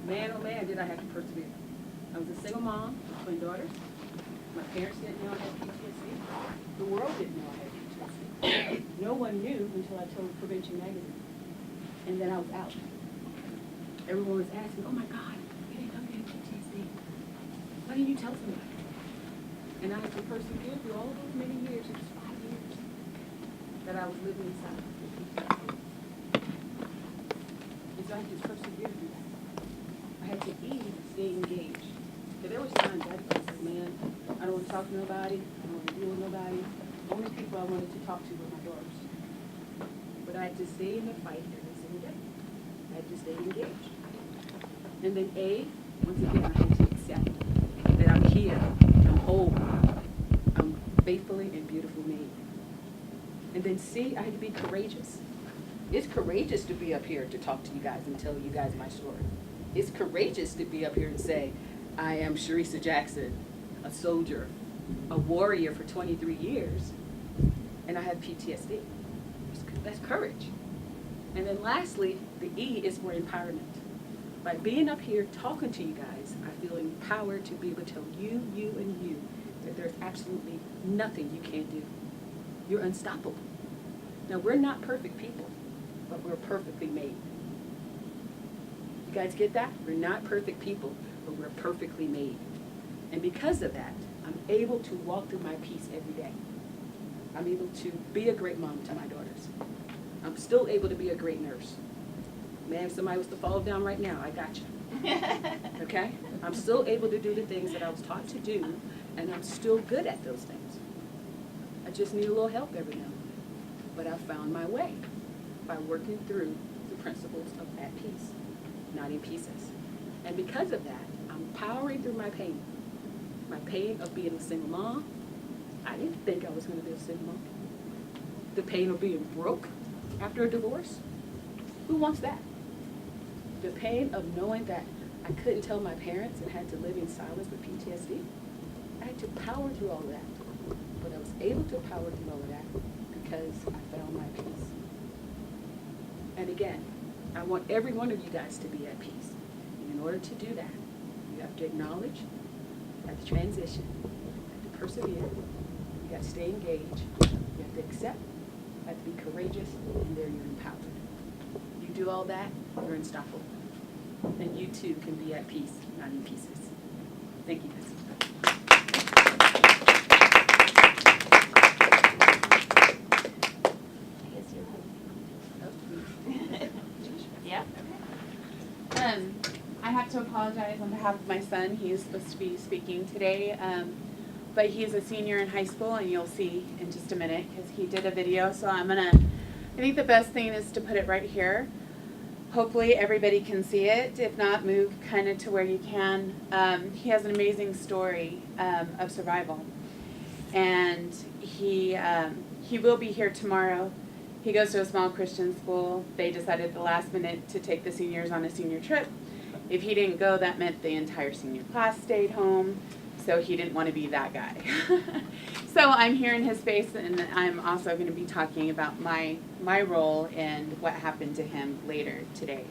Man, oh man, did I have to persevere. I was a single mom with twin daughters. My parents didn't know I had PTSD. The world didn't know I had PTSD. No one knew until I told Prevention Magazine. And then I was out. Everyone was asking, oh my God, you didn't know you had PTSD. Why didn't you tell somebody? And I had to persevere through all those many years, it was 5 years, that I was living inside of PTSD. And so I had to persevere through that. I had to stay engaged. But there were times I said, man, I don't want to talk to nobody. I don't want to deal with nobody. Only people I wanted to talk to were my daughters. But I had to stay in the fight every single day. I had to stay engaged. And then once again, I had to accept that I'm here, I'm whole, I'm faithfully and beautifully made. And then C, I had to be courageous. It's courageous to be up here to talk to you guys and tell you guys my story. It's courageous to be up here and say, I am Sharisa Jackson, a soldier, a warrior for 23 years, and I have PTSD. That's courage. And then lastly, the E is for empowerment. By being up here talking to you guys, I feel empowered to be able to tell you, and you that there's absolutely nothing you can't do. You're unstoppable. Now, we're not perfect people, but we're perfectly made. You guys get that? We're not perfect people, but we're perfectly made. And because of that, I'm able to walk through my peace every day. I'm able to be a great mom to my daughters. I'm still able to be a great nurse. Man, if somebody was to fall down right now, I got you. Okay? I'm still able to do the things that I was taught to do, and I'm still good at those things. I just need a little help every now and then. But I found my way by working through the principles of at peace, not in pieces. And because of that, I'm powering through my pain. My pain of being a single mom. I didn't think I was going to be a single mom. The pain of being broke after a divorce. Who wants that? The pain of knowing that I couldn't tell my parents and had to live in silence with PTSD. I had to power through all of that. But I was able to power through all of that because I found my peace. And again, I want every one of you guys to be at peace. And in order to do that, you have to acknowledge, you have to transition, you have to persevere, you got to stay engaged, you have to accept, you have to be courageous, and there you're empowered. You do all that, you're unstoppable. And you too can be at peace, not in pieces. Thank you guys. Yeah. I have to apologize on behalf of my son. He is supposed to be speaking today, but he's a senior in high school, and you'll see in just a minute because he did a video. So I think the best thing is to put it right here. Hopefully everybody can see it. If not, move kind of to where you can. He has an amazing story of survival, and he will be here tomorrow. He goes to a small Christian school. They decided at the last minute to take the seniors on a senior trip. If he didn't go, that meant the entire senior class stayed home. So he didn't want to be that guy. So I'm here in his space, and I'm also going to be talking about my role and what happened to him later today.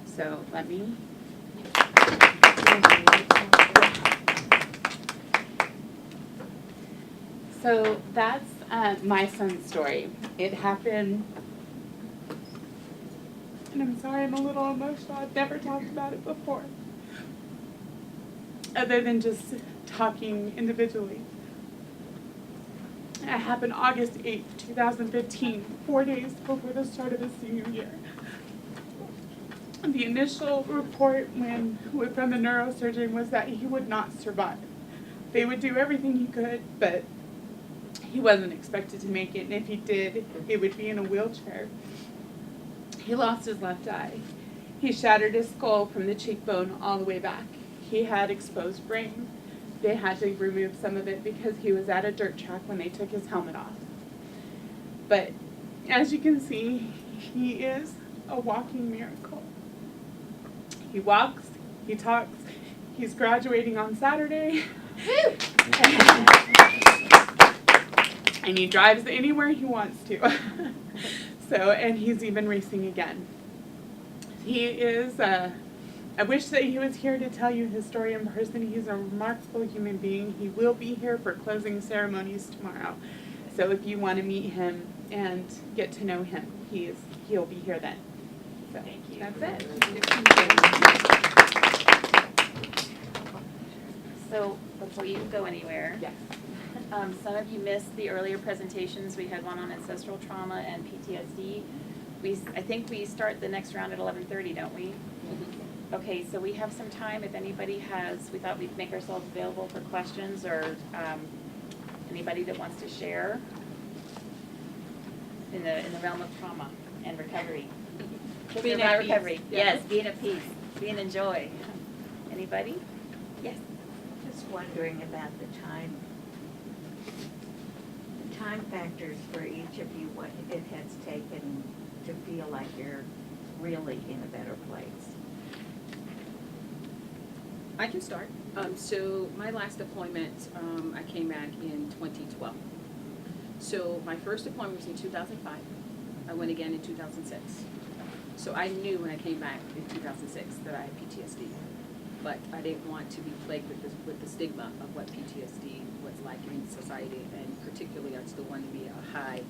So let me. So that's my son's story. It happened, and I'm sorry I'm a little emotional. I've never talked about it before, other than just talking individually. It happened August 8th, 2015, 4 days before the start of his senior year. The initial report from the neurosurgeon was that he would not survive. They would do everything he could, but he wasn't expected to make it, and if he did, it would be in a wheelchair. He lost his left eye. He shattered his skull from the cheekbone all the way back. He had exposed brain. They had to remove some of it because he was at a dirt track when they took his helmet off. But as you can see, he is a walking miracle. He walks, he talks, he's graduating on Saturday. And he drives anywhere he wants to. And he's even racing again. He is I wish that he was here to tell you his story in person. He's a remarkable human being. He will be here for closing ceremonies tomorrow. So if you want to meet him and get to know him, he'll be here then. So Thank you. That's it. So before you go anywhere, Yes. some of you missed the earlier presentations. We had one on ancestral trauma and PTSD. I think we start the next round at 11:30, don't we? Okay, so we have some time. If anybody we thought we'd make ourselves available for questions or anybody that wants to share in the realm of trauma and recovery. Being at peace. Recovery. Yeah. Yes, being at peace, being in joy. Anybody? Yes. Just wondering about the time factors for each of you, what it has taken to feel like you're really in a better place. I can start. So my last deployment, I came back in 2012. So my first deployment was in 2005. I went again in 2006. So I knew when I came back in 2006 that I had PTSD, but I didn't want to be plagued with the stigma of what PTSD was like in society, and particularly I still wanted to be a high,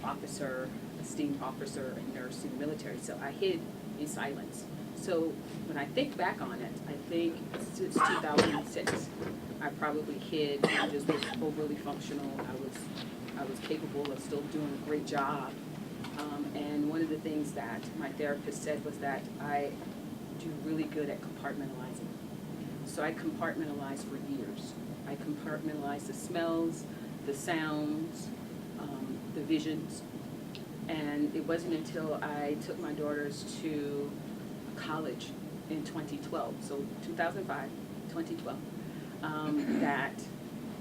officer, esteemed officer and nurse in the military. So I hid in silence. So when I think back on it, I think since 2006, I probably hid and just was overly functional. I was capable of still doing a great job. And one of the things that my therapist said was that I do really good at compartmentalizing. So I compartmentalized for years. I compartmentalized the smells, the sounds, the visions. And it wasn't until I took my daughters to college in 2012, so 2005, 2012, that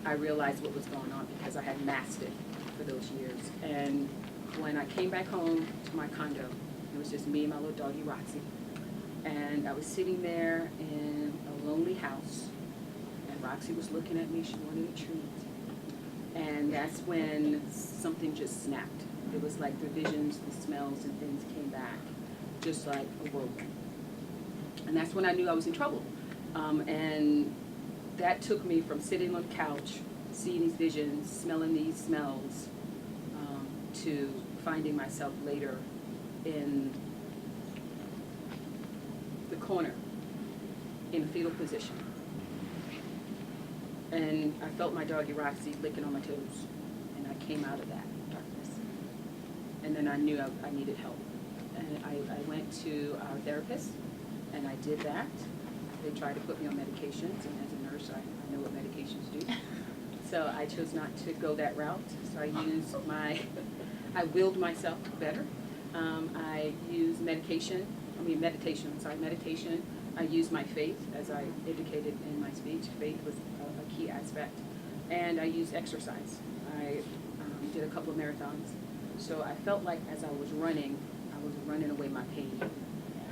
I realized what was going on because I had masked it for those years. And when I came back home to my condo, it was just me and my little doggy Roxy. And I was sitting there in a lonely house, and Roxy was looking at me, she wanted a treat. And that's when something just snapped. It was like the visions, the smells, and things came back, just like awoke. And that's when I knew I was in trouble. And that took me from sitting on the couch, seeing these visions, smelling these smells, to finding myself later in the corner, in a fetal position. And I felt my doggy Roxy licking on my toes, and I came out of that darkness. And then I knew I needed help. And I went to our therapist, and I did that. They tried to put me on medications, and as a nurse, I know what medications do. So I chose not to go that route. So I willed myself better. I used meditation. I used my faith, as I indicated in my speech. Faith was a key aspect. And I used exercise. I did a couple of marathons. So I felt like as I was running away my pain.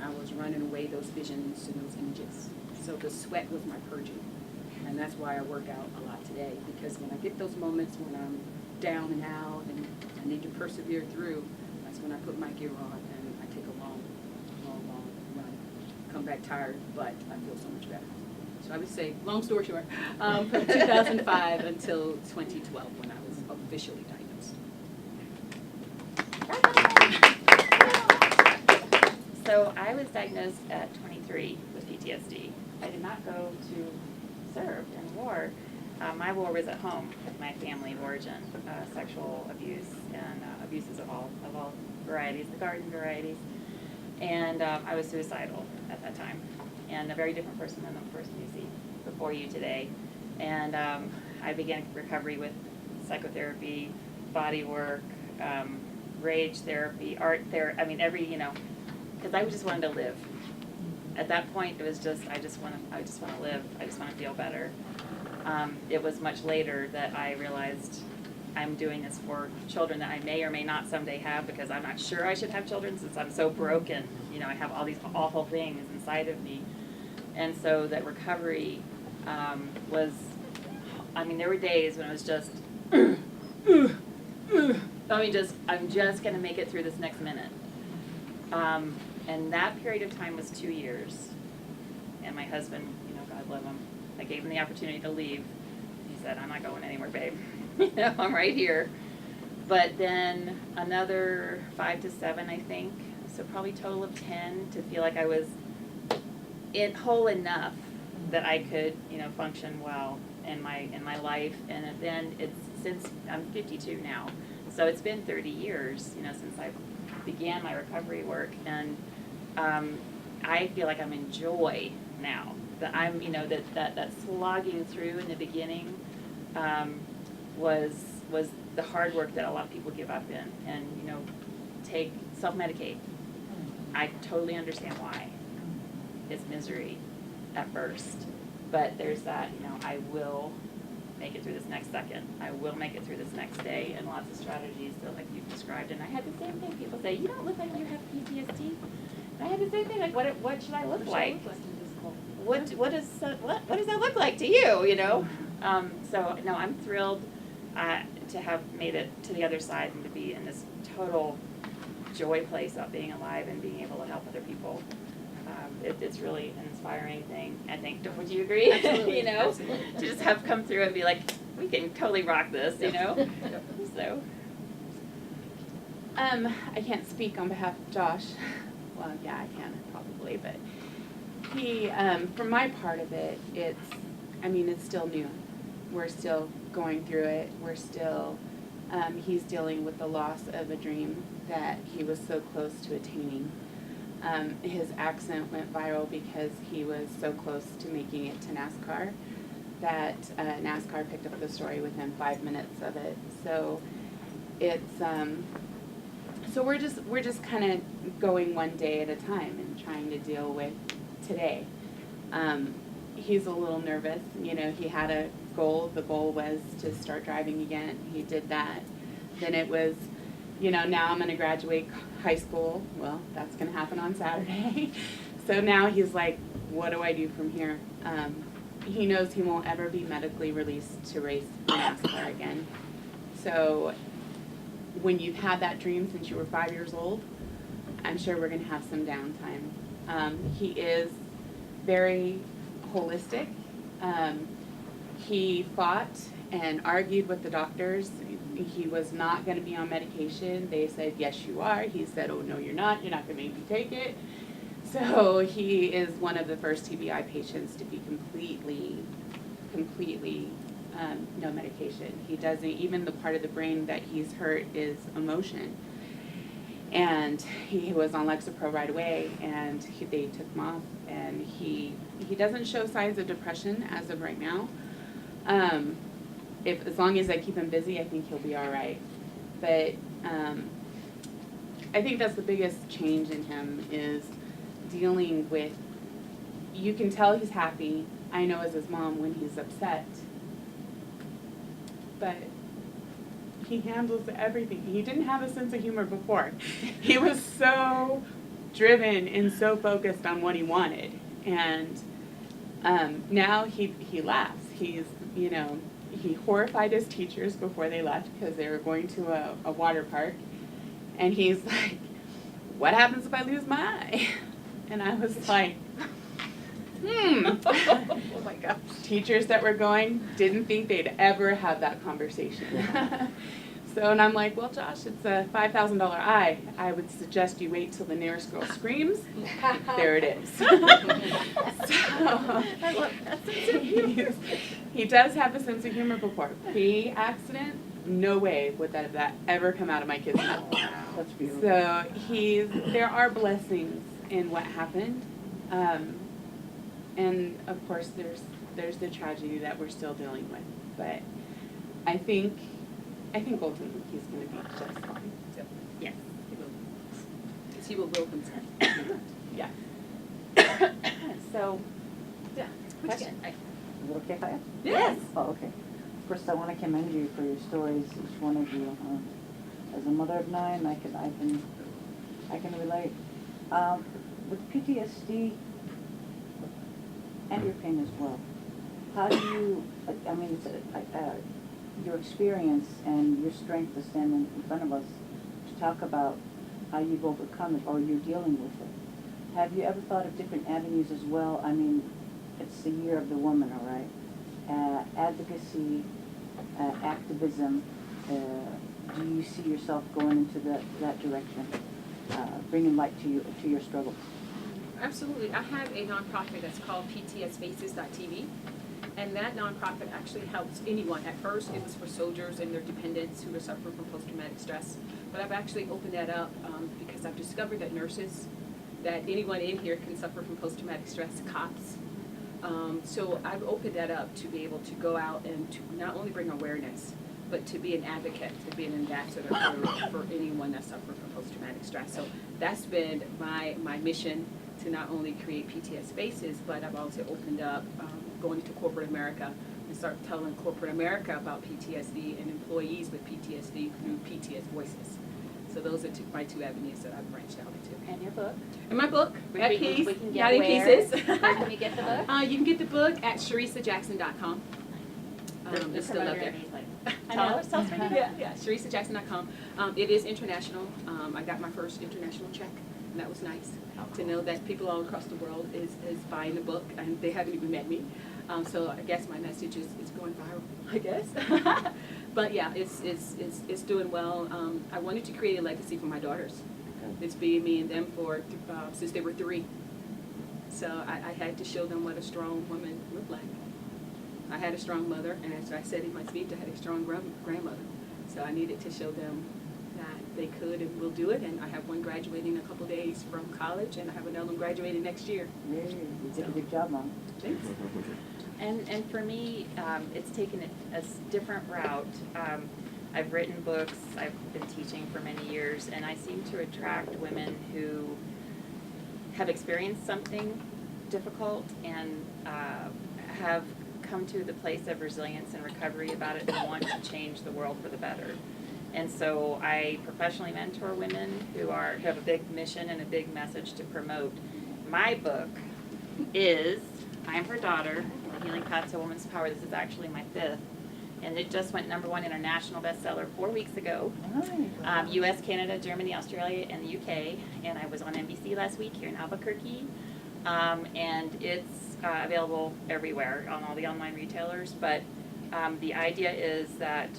I was running away those visions and those images. So the sweat was my purging. And that's why I work out a lot today, because when I get those moments when I'm down and out and I need to persevere through, that's when I put my gear on and I take a long run. Come back tired, but I feel so much better. So I would say, long story short, from 2005 until 2012 when I was officially diagnosed. So I was diagnosed at 23 with PTSD. I did not go to serve in war. My war was at home with my family of origin, sexual abuse and abuses of all varieties, the garden varieties. And I was suicidal at that time, and a very different person than the person you see before you today. And I began recovery with psychotherapy, body work, rage therapy, art therapy. I mean, because I just wanted to live. At that point, it was just I just want to live. I just want to feel better. It was much later that I realized I'm doing this for children that I may or may not someday have, because I'm not sure I should have children since I'm so broken. I have all these awful things inside of me. And so that recovery was, there were days when it was just, I'm just going to make it through this next minute. And that period of time was 2 years. And my husband, you know, God love him, I gave him the opportunity to leave. He said, I'm not going anywhere, babe. You know, I'm right here. But then another 5 to 7, I think, so probably total of 10 to feel like I was whole enough that I could, you know, function well in my life. And then it's, since I'm 52 now, so it's been 30 years, you know, since I began my recovery work, and I feel like I'm in joy now. That I'm, you know, that slogging through in the beginning was the hard work that a lot of people give up in, and, you know, self-medicate. I totally understand why. It's misery at first, but there's that, you know, I will make it through this next second. I will make it through this next day, and lots of strategies that, like you've described. And I had the same thing. People say, you don't look like you have PTSD. And I had the same thing. Like, what should I look like? What does that look like to you? You know. So no, I'm thrilled to have made it to the other side and to be in this total joy place of being alive and being able to help other people. It's really an inspiring thing, I think. Would you agree? Absolutely. You know, Absolutely. to just have come through and be like, we can totally rock this, you know? Yep. So, I can't speak on behalf of Josh. Well, yeah, I can probably, but he, for my part of it, it's still new. We're still going through it. We're still, he's dealing with the loss of a dream that he was so close to attaining. His accent went viral because he was so close to making it to NASCAR that NASCAR picked up the story within 5 minutes of it. So it's so we're just kind of going one day at a time and trying to deal with today. He's a little nervous. You know, he had a goal. The goal was to start driving again. He did that. Then it was, you know, now I'm going to graduate high school. Well, that's going to happen on Saturday. So now he's like, what do I do from here? He knows he won't ever be medically released to race NASCAR again. So when you've had that dream since you were 5 years old, I'm sure we're going to have some downtime. He is very holistic. He fought and argued with the doctors. He was not going to be on medication. They said, yes, you are. He said, oh, no, you're not. You're not going to make me take it. So he is one of the first TBI patients to be completely no medication. He doesn't, even the part of the brain that he's hurt is emotion. And he was on Lexapro right away, and they took him off, and he doesn't show signs of depression as of right now. As long as I keep him busy, I think he'll be all right. But I think that's the biggest change in him is dealing with, you can tell he's happy. I know as his mom when he's upset. But he handles everything. He didn't have a sense of humor before. He was so driven and so focused on what he wanted. And now he laughs. He's, you know, he horrified his teachers before they left because they were going to a water park. And he's like, what happens if I lose my eye? And I was like, Oh my gosh. Teachers that were going didn't think they'd ever have that conversation. So, and I'm like, well, Josh, it's a $5,000 eye. I would suggest you wait till the nearest girl screams. There it is. So, I love that. he does have a sense of humor before. Pre-accident, no way would that ever come out of my kid's mouth. That's beautiful. So there are blessings in what happened. And of course there's the tragedy that we're still dealing with. But I think ultimately he's going to be just fine. Yes. Because he will will himself. Yeah. So, yeah, question. Is it okay if I ask? Yes. Oh, okay. First, I want to commend you for your stories, each one of you. As a mother of 9, I can relate. With PTSD and your pain as well, how do you, I mean, it's your experience and your strength to stand in front of us to talk about how you've overcome it or you're dealing with it. Have you ever thought of different avenues as well? I mean, it's the year of the woman, all right? Advocacy, activism, do you see yourself going into that direction, bringing light to your struggles? Absolutely. I have a nonprofit that's called PTSFaces.tv, and that nonprofit actually helps anyone. At first, it was for soldiers and their dependents who are suffering from post-traumatic stress, but I've actually opened that up because I've discovered that nurses, that anyone in here can suffer from post-traumatic stress, cops. So I've opened that up to be able to go out and to not only bring awareness, but to be an advocate, to be an ambassador for anyone that suffers from post-traumatic stress. So that's been my mission, to not only create PTS Spaces, but I've also opened up going into corporate America and start telling corporate America about PTSD and employees with PTSD through PTS Voices. So those are my two avenues that I've branched out into. And your book? And my book, We At can Peace, get Not in where? Pieces. Where can we get the book? You can get the book at SharissaJackson.com. It's still up there. Tell us, tell us where you get it. Yeah, SharissaJackson.com. It is international. I got my first international check, and that was nice to know that people all across the world is buying the book, and they haven't even met me. So I guess my message is going viral, I guess. But yeah, it's doing well. I wanted to create a legacy for my daughters. It's been me and them for since they were 3. So I had to show them what a strong woman looked like. I had a strong mother, and as I said in my speech, I had a strong grandmother. So I needed to show them that they could and will do it. And I have one graduating in a couple days from college, and I have another one graduating next year. Yeah, you did a good job, Mom. Thanks. And for me, it's taken a different route. I've written books, I've been teaching for many years, and I seem to attract women who have experienced something difficult and have come to the place of resilience and recovery about it and want to change the world for the better. And so I professionally mentor women who have a big mission and a big message to promote. My book is I Am Her Daughter, Healing Paths to Woman's Power. This is actually my 5th. And it just went #1 international bestseller 4 weeks ago. Nice. US, Canada, Germany, Australia, and the UK. And I was on NBC last week here in Albuquerque. And it's available everywhere on all the online retailers. But the idea is that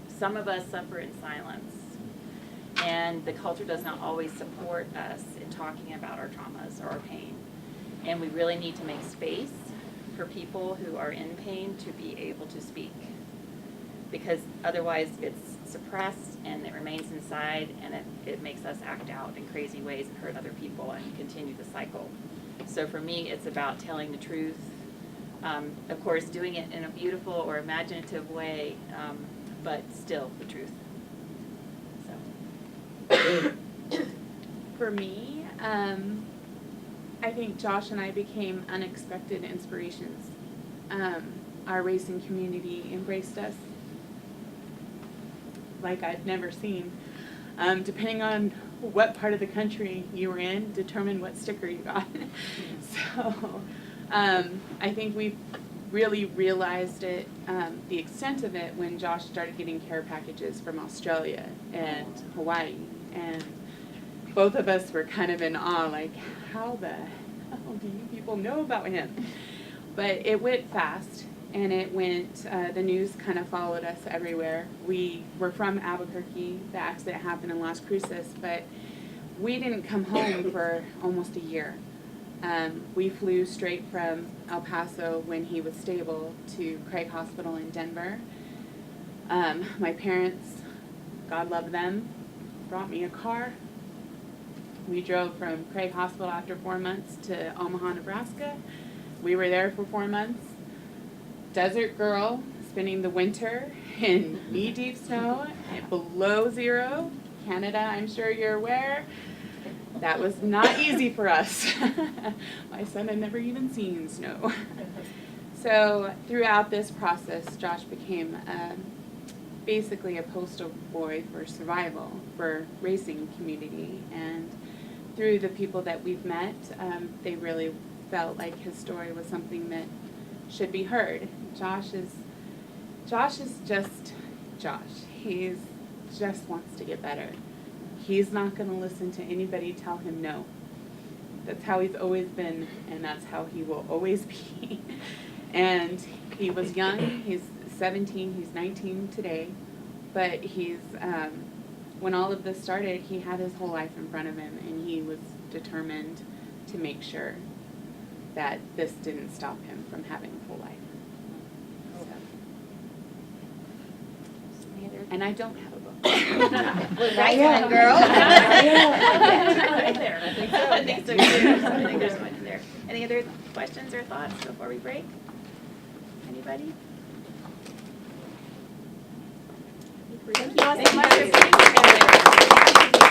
some of us suffer in silence. And the culture does not always support us in talking about our traumas or our pain. And we really need to make space for people who are in pain to be able to speak. Because otherwise it's suppressed and it remains inside, and it makes us act out in crazy ways and hurt other people and continue the cycle. So for me, it's about telling the truth. Of course, doing it in a beautiful or imaginative way, but still the truth. So. For me, I think Josh and I became unexpected inspirations. Our racing community embraced us like I'd never seen. Depending on what part of the country you were in, determined what sticker you got. So I think we really realized it, the extent of it, when Josh started getting care packages from Australia and Hawaii. And both of us were kind of in awe, like, how the hell do you people know about him? But it went fast, and it went, the news kind of followed us everywhere. We were from Albuquerque. The accident happened in Las Cruces, but we didn't come home for almost a year. We flew straight from El Paso when he was stable to Craig Hospital in Denver. My parents, God love them, brought me a car. We drove from Craig Hospital after 4 months to Omaha, Nebraska. We were there for 4 months. Desert girl, spending the winter in knee-deep snow and below 0. Canada, I'm sure you're aware. That was not easy for us. My son had never even seen snow. So throughout this process, Josh became basically a poster boy for survival, for racing community. And through the people that we've met, they really felt like his story was something that should be heard. Josh is just Josh. He's just wants to get better. He's not going to listen to anybody tell him no. That's how he's always been, and that's how he will always be. And he was young, he's 17, he's 19 today, but when all of this started, he had his whole life in front of him, and he was determined to make sure that this didn't stop him from having a full life. Any other? And I don't have a book. Right Yeah. then, girl. Yeah. Right there. I think so. I think so too. I think there's one in there. Any other questions or thoughts before we break? Anybody? Thank you all so much for being here.